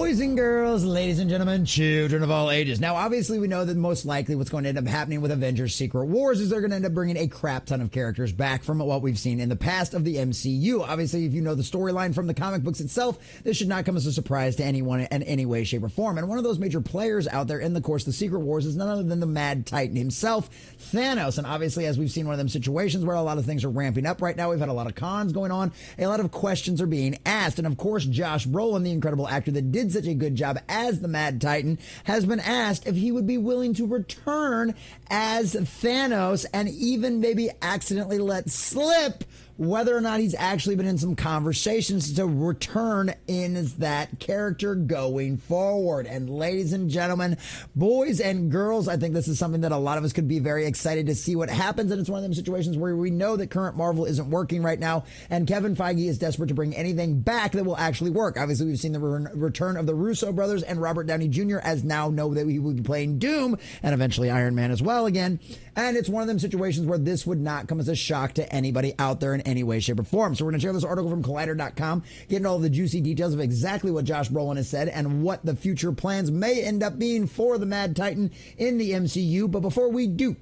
Boys and girls, ladies and gentlemen, children of all ages. Now, obviously, we know that most likely what's going to end up happening with Avengers Secret Wars is they're going to end up bringing a crap ton of characters back from what we've seen in the past of the MCU. Obviously, if you know the storyline from the comic books itself, this should not come as a surprise to anyone in any way, shape, or form. And one of those major players out there in the course of the Secret Wars is none other than the Mad Titan himself, Thanos. And obviously, as we've seen one of them situations where a lot of things are ramping up right now, we've had a lot of cons going on, a lot of questions are being asked. And of course, Josh Brolin, the incredible actor that did such a good job as the Mad Titan, has been asked if he would be willing to return as Thanos and even maybe accidentally let slip whether or not he's actually been in some conversations to return in as that character going forward. And ladies and gentlemen, boys and girls, I think this is something that a lot of us could be very excited to see what happens. And it's one of them situations where we know that current Marvel isn't working right now, and Kevin Feige is desperate to bring anything back that will actually work. Obviously, we've seen the return of the Russo Brothers and Robert Downey Jr. as now know that he will be playing Doom and eventually Iron Man as well again. And it's one of them situations where this would not come as a shock to anybody out there in any way, shape, or form. So we're going to share this article from Collider.com, getting all the juicy details of exactly what Josh Brolin has said and what the future plans may end up being for the Mad Titan in the MCU. But before we do,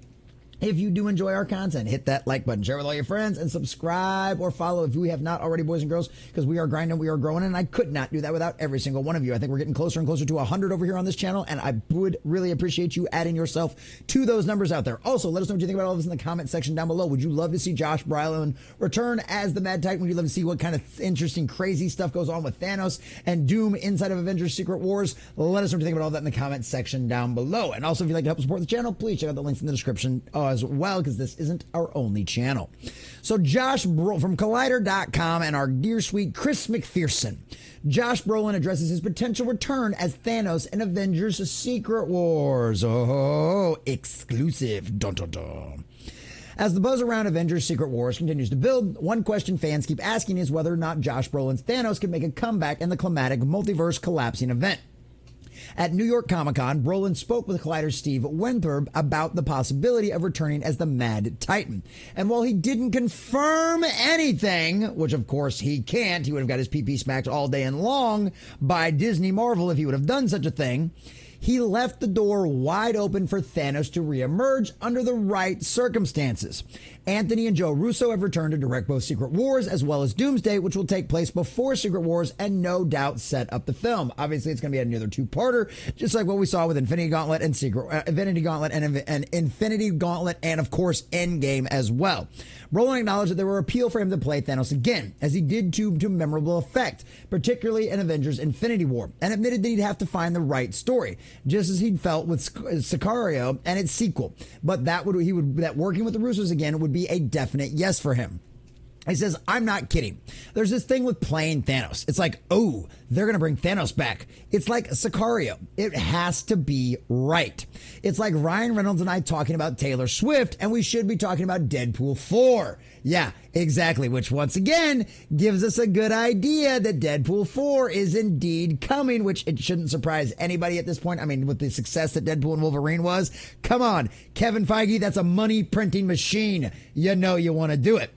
if you do enjoy our content, hit that like button, share with all your friends, and subscribe or follow if you have not already, boys and girls, because we are grinding, we are growing, and I could not do that without every single one of you. I think we're getting closer and closer to 100 over here on this channel, and I would really appreciate you adding yourself to those numbers out there. Also, let us know what you think about all this in the comment section down below. Would you love to see Josh Brolin return as the Mad Titan? Would you love to see what kind of interesting, crazy stuff goes on with Thanos and Doom inside of Avengers Secret Wars? Let us know what you think about all that in the comment section down below. And also, if you'd like to help support the channel, please check out the links in the description as well, because this isn't our only channel. So Josh Brolin from Collider.com and our dear sweet Chris McPherson. Josh Brolin addresses his potential return as Thanos in Avengers Secret Wars. Oh, exclusive. Dun, dun, dun. As the buzz around Avengers Secret Wars continues to build, one question fans keep asking is whether or not Josh Brolin's Thanos can make a comeback in the climatic multiverse collapsing event. At New York Comic-Con, Brolin spoke with Collider's Steve Wenthrop about the possibility of returning as the Mad Titan. And while he didn't confirm anything, which of course he can't, he would have got his PP smacked all day and long by Disney Marvel if he would have done such a thing, he left the door wide open for Thanos to reemerge under the right circumstances. Anthony and Joe Russo have returned to direct both Secret Wars as well as Doomsday, which will take place before Secret Wars and no doubt set up the film. Obviously, it's going to be another two-parter, just like what we saw with Infinity Gauntlet and Infinity Gauntlet and Infinity Gauntlet, and of course Endgame as well. Brolin acknowledged that there were appeal for him to play Thanos again, as he did to memorable effect, particularly in Avengers Infinity War, and admitted that he'd have to find the right story, just as he'd felt with Sicario and its sequel. But that working with the Russos again would be a definite yes for him. He says, I'm not kidding. There's this thing with playing Thanos. It's like, oh, they're going to bring Thanos back. It's like Sicario. It has to be right. It's like Ryan Reynolds and I talking about Taylor Swift, and we should be talking about Deadpool 4. Yeah, exactly. Which once again gives us a good idea that Deadpool 4 is indeed coming, which it shouldn't surprise anybody at this point. I mean, with the success that Deadpool and Wolverine was, come on, Kevin Feige, that's a money printing machine. You know you want to do it.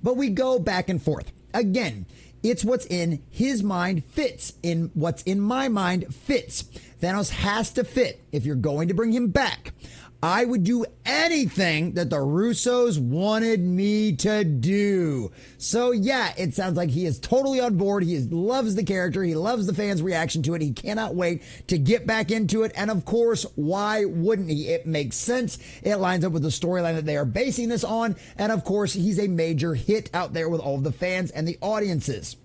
But we go back and forth. Again, it's what's in his mind fits. In what's in my mind fits. Thanos has to fit if you're going to bring him back. I would do anything that the Russos wanted me to do. So yeah, it sounds like he is totally on board. He loves the character. He loves the fans' reaction to it. He cannot wait to get back into it. And of course, why wouldn't he? It makes sense. It lines up with the storyline that they are basing this on. And of course, he's a major hit out there with all of the fans and the audiences.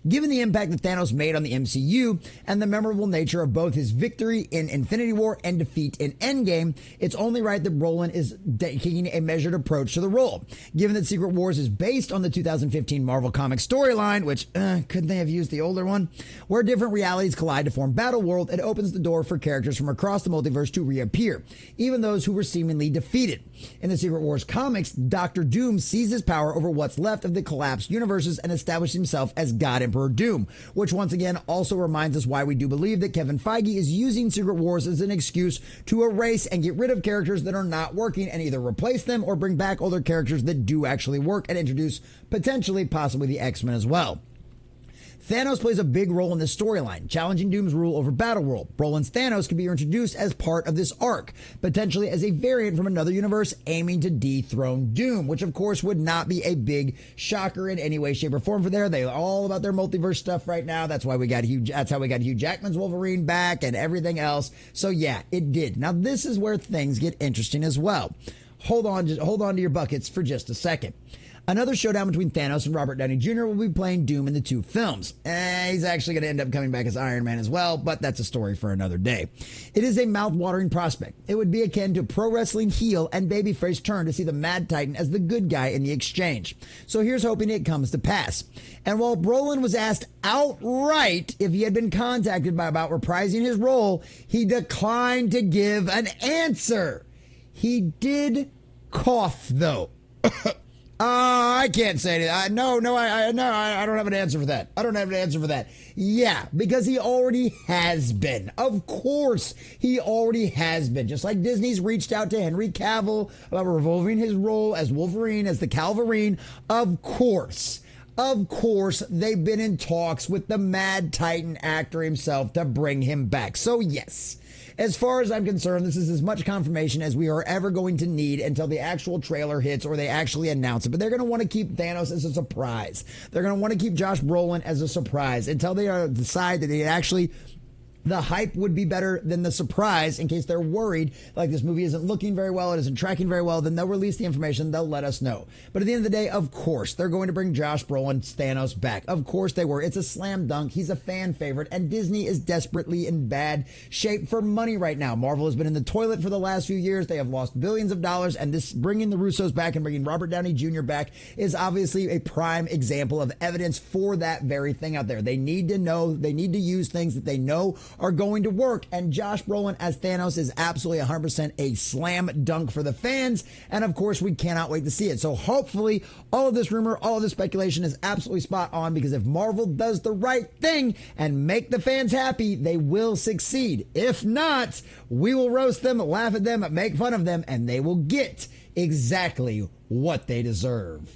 Given the impact that Thanos made on the MCU and the memorable nature of both his victory in Infinity War and defeat in Endgame, it's only right that Brolin is taking a measured approach to the role. Given that Secret Wars is based on the 2015 Marvel Comics storyline, which couldn't they have used the older one, where different realities collide to form Battleworld, it opens the door for characters from across the multiverse to reappear, even those who were seemingly defeated. In the Secret Wars comics, Dr. Doom seizes power over what's left of the collapsed universes and establishes himself as God Emperor Doom, which once again also reminds us why we do believe that Kevin Feige is using Secret Wars as an excuse to erase and get rid of characters that are not working and either replace them or bring back older characters that do actually work and introduce potentially, possibly the X-Men as well. Thanos plays a big role in this storyline, challenging Doom's rule over Battleworld. Brolin's Thanos could be introduced as part of this arc, potentially as a variant from another universe aiming to dethrone Doom, which of course would not be a big shocker in any way, shape, or form for there. They're all about their multiverse stuff right now. That's how we got Hugh Jackman's Wolverine back and everything else. So yeah, it did. Now this is where things get interesting as well. Hold on to your buckets for just a second. Another showdown between Thanos and Robert Downey Jr. will be playing Doom in the two films. He's actually going to end up coming back as Iron Man as well, but that's a story for another day. It is a mouth-watering prospect. It would be akin to pro wrestling heel and babyface turn to see the Mad Titan as the good guy in the exchange. So here's hoping it comes to pass. And while Brolin was asked outright if he had been contacted about reprising his role, he declined to give an answer. He did cough, though. I can't say anything. I don't have an answer for that. I don't have an answer for that. Yeah, because he already has been. Of course, he already has been. Just like Disney's reached out to Henry Cavill about revolving his role as Wolverine, as the Calverine. Of course, they've been in talks with the Mad Titan actor himself to bring him back. So yes. As far as I'm concerned, this is as much confirmation as we are ever going to need until the actual trailer hits or they actually announce it. But they're going to want to keep Thanos as a surprise. They're going to want to keep Josh Brolin as a surprise until they decide that they actually... The hype would be better than the surprise in case they're worried, like this movie isn't looking very well, it isn't tracking very well, then they'll release the information, they'll let us know. But at the end of the day, of course, they're going to bring Josh Brolin's Thanos back. Of course they were. It's a slam dunk. He's a fan favorite, and Disney is desperately in bad shape for money right now. Marvel has been in the toilet for the last few years. They have lost billions of dollars, and this bringing the Russos back and bringing Robert Downey Jr. back is obviously a prime example of evidence for that very thing out there. They need to know, they need to use things that they know are going to work, and Josh Brolin as Thanos is absolutely 100% a slam dunk for the fans, and of course we cannot wait to see it. So hopefully all of this rumor, all of this speculation is absolutely spot on, because if Marvel does the right thing and make the fans happy, they will succeed. If not, we will roast them, laugh at them, make fun of them, and they will get exactly what they deserve.